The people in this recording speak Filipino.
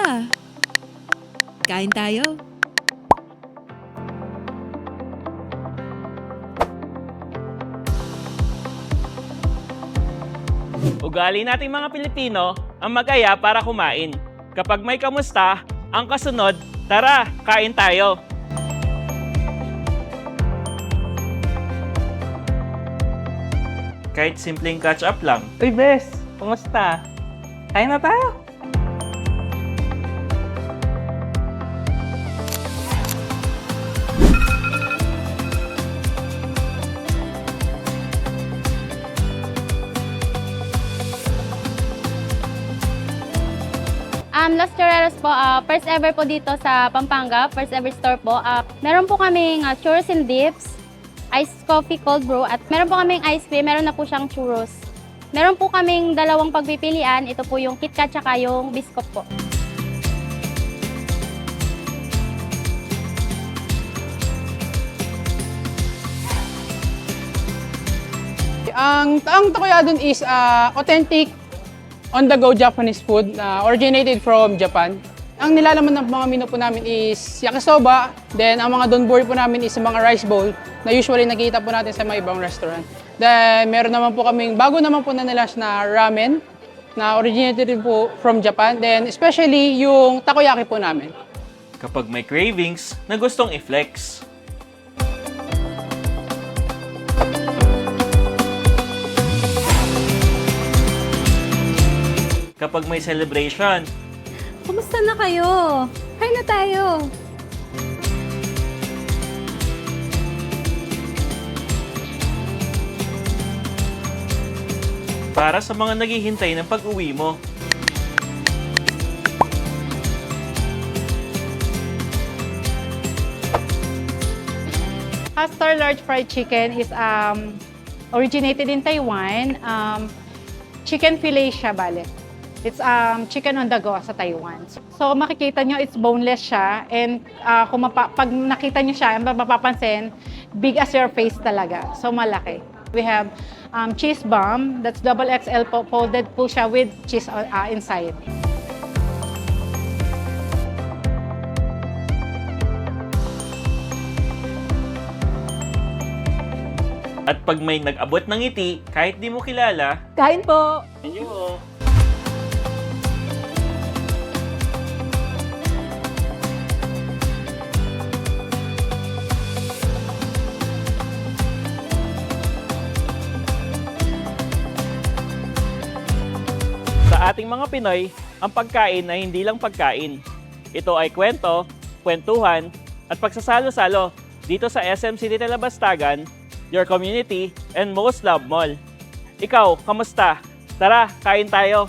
Tara! Kain tayo. Ugali nating mga Pilipino ang mag-aya para kumain. Kapag may kamusta, ang kasunod, tara, kain tayo. Kahit simpleng catch up lang. Uy, Bes! Kumusta? Kain na tayo! Los Churreros po, first ever po dito sa Pampanga, first ever store po. Meron po kaming churros and dips, iced coffee cold brew, at meron po kaming ice cream, meron na po siyang churros. Meron po kaming dalawang pagpipilian, ito po yung KitKat tsaka yung biscuit po. Ang takoya dun is authentic on-the-go Japanese food na originated from Japan. Ang nilalaman ng mga menu po namin is yakisoba, then ang mga donbori po namin is mga rice bowl na usually nakikita po natin sa mga ibang restaurant. Then meron naman po kaming bago naman po na nilash na ramen na originated rin po from Japan. Then especially yung takoyaki po namin. Kapag may cravings na gustong i-flex. Kapag may celebration, Kumusta na kayo? Kain na tayo. para sa mga naghihintay ng pag-uwi mo. Astor Large Fried Chicken is originated in Taiwan. Chicken fillet siya, bale. It's chicken on the go sa Taiwan. So makikita nyo, it's boneless siya. And pag nakita nyo siya, mapapansin, big as your face talaga. So malaki. We have cheese bomb. That's double XL po. Folded po siya with cheese inside. At pag may nag-abot ng ngiti, kahit di mo kilala, Kain po. yun yun. Sa ating mga Pinoy, ang pagkain ay hindi lang pagkain. Ito ay kwento, kwentuhan, at pagsasalo-salo dito sa SM City Talabastagan, your community, and most loved mall. Ikaw, kamusta? Tara, kain tayo!